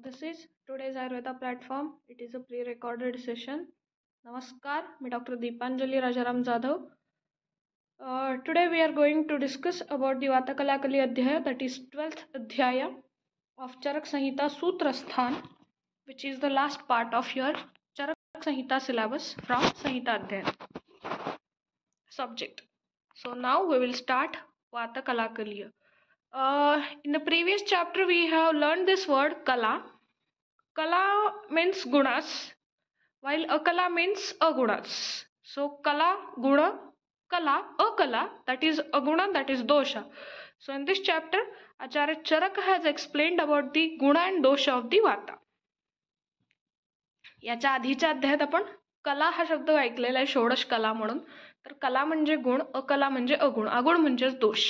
this is today's Ayurveda platform. It is a pre-recorded session. Namaskar, me Dr. Deepanjali Rajaram Jadhav. Today we are going to discuss about the Vatakalakali Adhyaya, that is 12th Adhyaya of Charak Samhita Sutrasthan, which is the last part of your Charak Samhita syllabus from Samhita Adhyaya subject. So now we will start Vatakalakali. In the previous chapter we have learned this word Kala. Kala means gunas, while Akala means agunas. So Kala, Guna, Kala, Akala, that is aguna, that is dosha. So in this chapter, Acharya Charaka has explained about the guna and dosha of the Vata. याच्या आधीच्या अध्यायात आपण कला हा शब्द ऐकलेला आहे, षोडश कला म्हणून. तर कला म्हणजे गुण, अकला म्हणजे अगुण, अगुण म्हणजेच दोष.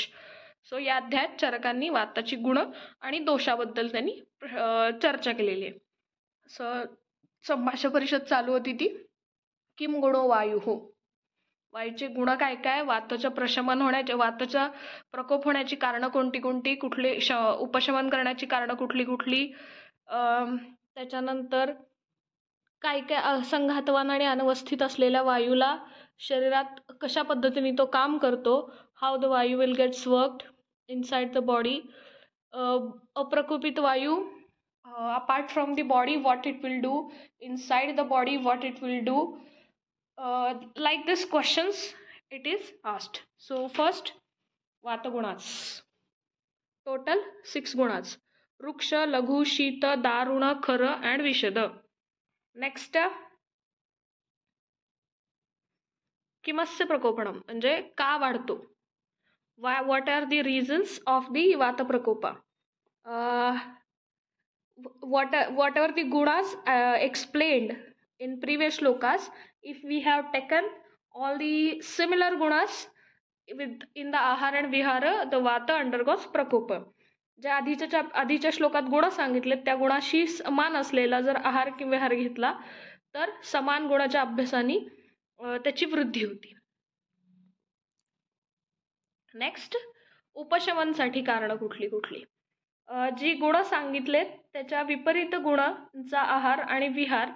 सो या अध्यायात चरकांनी वाताची गुण आणि दोषाबद्दल त्यांनी चर्चा केलेली आहे. संभाषण परिषद चालू होती ती किम गुणो वायु हो, वायूचे गुण काय काय, वाताचं प्रशमन होण्याचे, वाताचा प्रकोप होण्याची कारणं कोणती कोणती, कुठले उपशमन करण्याची कारणं कुठली कुठली, त्याच्यानंतर काय काय असंघातवान आणि अनवस्थित असलेल्या वायूला शरीरात कशा पद्धतीने तो काम करतो, हाऊ द वायू will gets worked inside the body, अप्रकुपित वायू apart from the body what it will do, inside the body what it will do, like this questions it is asked. So first vata gunas, total 6 gunas: ruksha, laghu, shita, daruna, khara and vishada. Next किमस्य प्रकोपणम म्हणजे का वाढतो, what are the reasons of the vata prakopa, whatever the gunas explained in previous shlokas, if we have taken all the similar gunas in the ahara and vihara, the vata undergoes prakopa. ज्या आधीच्या श्लोकात गुण सांगितले त्या गुणाशी समान असलेला जर आहार किंवा विहार घेतला तर समान गुणाच्या अभ्यासाने त्याची वृद्धी होती. नेक्स्ट उपशमनसाठी कारण कुठली कुठली, जी गुण सांगितलेत त्याच्या विपरीत गुणांचा आहार आणि विहार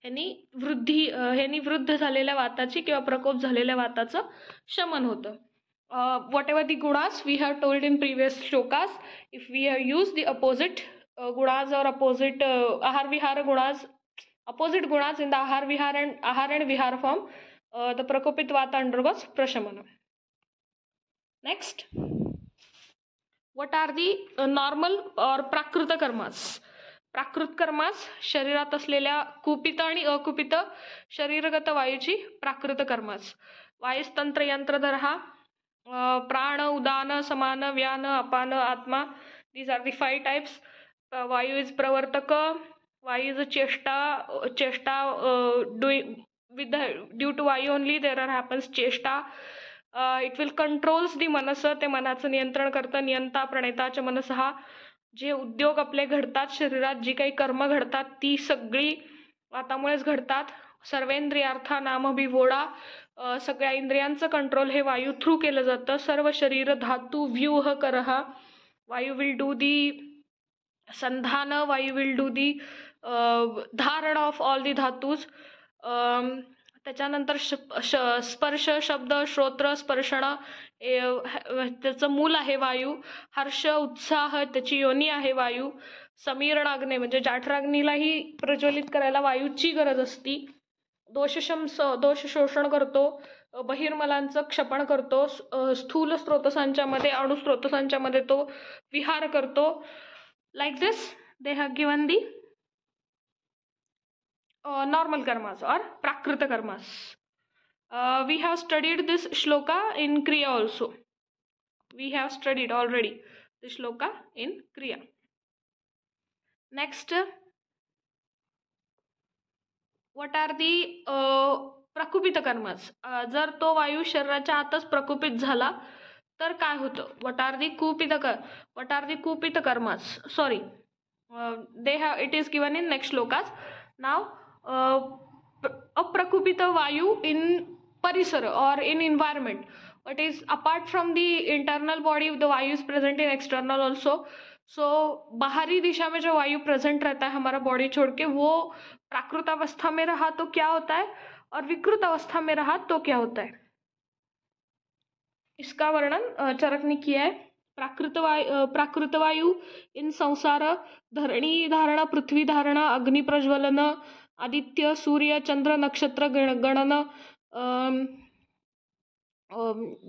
ह्यांनी वृद्ध झालेल्या वाताची किंवा प्रकोप झालेल्या वाताचं शमन होतं. whatever the gunas we have told in previous shlokas, if we have used the opposite gunas or opposite ahar vihara gunas, opposite gunas in the ahar and vihara form, the prakopit vata undergoes prashamana. Next, what are the normal or prakruta karmas? Prakrit karmas शरीरात असलेल्या कुपित आणि अकुपित शरीरगत वायूची प्राकृत karmas. वायुस्तंत्र यंत्रधर, प्राण, उदान, समान, व्यान, अपान, आत्मा. These are the 5 types. Vayu is pravartaka, vayu is a chesta, due to vayu only there happens chesta. It will controls the manasa, ते मनाचं नियंत्रण करतं. नियंता प्रणेताच मनसहा, जे उद्योग आपले घडतात शरीरात, जी काही कर्म घडतात ती सगळी वातामुळेच घडतात. सर्वेंद्रियार्था नाम विवोडा, सगळ्या इंद्रियांचं कंट्रोल हे वायू थ्रू केलं जातं. सर्व शरीर धातू व्यूह करहा, वायू विल डू दी संधान, वायू विल डू दी धारण ऑफ ऑल दी धातूज. त्याच्यानंतर स्पर्श, शब्द, श्रोत्र, स्पर्शण त्याचं मूल आहे वायू. हर्ष, उत्साह त्याची योनी आहे वायू. समीरणाग्ने म्हणजे जाठराग्नीलाही प्रज्वलित करायला वायूची गरज असती. दोष शोषण करतो, बहिर्मलांचं क्षपण करतो, स्थूल स्रोतसांच्या मध्ये, अणुस्रोतसांच्या मध्ये तो विहार करतो. Like this they have given the normal karmas or prakrita karmas. We have studied this shloka in kriya also. We have studied already this shloka in kriya. Next, what are the prakupita karmas? जर तो वायू शरीराच्या आतच प्रकुपित झाला तर काय होतं? what are the kupita karmas? Sorry, it is given in next shlokas. Now aprakupita vayu in parisara or in environment, what is apart from the internal body, the vayu is present in external also. बाहरी दिशा में जो वायु present रहता है हमारा body छोड़ के, वो प्राकृत अवस्था में रहा तो क्या होता है और विकृत अवस्था में रहा तो क्या होता है, इसका वर्णन चरक ने किया है। प्राकृत वायु इन संसार धरणी धारणा, पृथ्वी धारणा, अग्नि प्रज्वलन, आदित्य सूर्य चंद्र नक्षत्र गणन,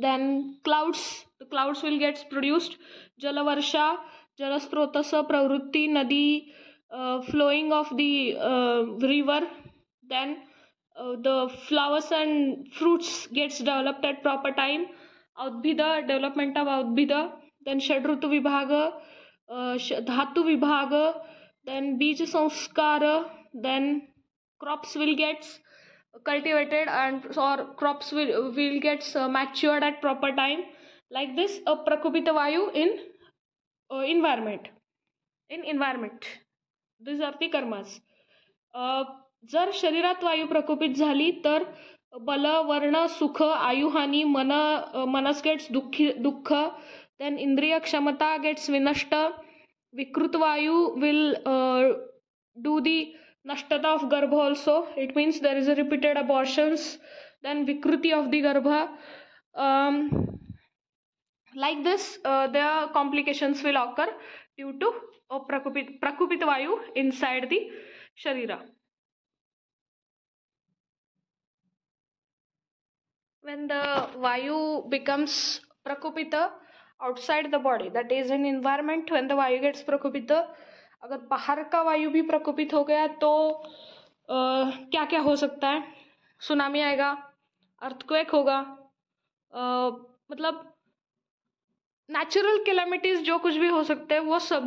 then the clouds will get produced, jalavarsha, jalasrotasa, pravrutti, nadi, flowing of the river, then the flowers and fruits gets developed at proper time, audbhida, development of audbhida, then shadrutu vibhaga, dhatu vibhaga, then bija sanskara, then crops will get cultivated and or crops will get matured at proper time. Like this, a prakupita vayu in environment. These are the karmas. जर शरीरात वायू प्रकोपित झाली तर बल, वर्ण, सुख, आयुहानी, मनस gets दुःख, then इंद्रिय क्षमता gets विनष्ट, विकृत वायू will do the nashtata of garbha also. It means there is a repeated abortions, then vikruti of the garbha. Like this, the complications will occur due to prakupit vayu inside the sharira. When the vayu becomes prakupita outside the body, that is in environment, when the vayu gets prakupita, अगर बाहर का वायु भी प्रकोपित हो गया तो क्या क्या हो सकता है? सुनामी आएगा, अर्थक्वेक होगा, मतलब नेचुरल कैलेमिटीज जो कुछ भी हो सकते हैं वो सभी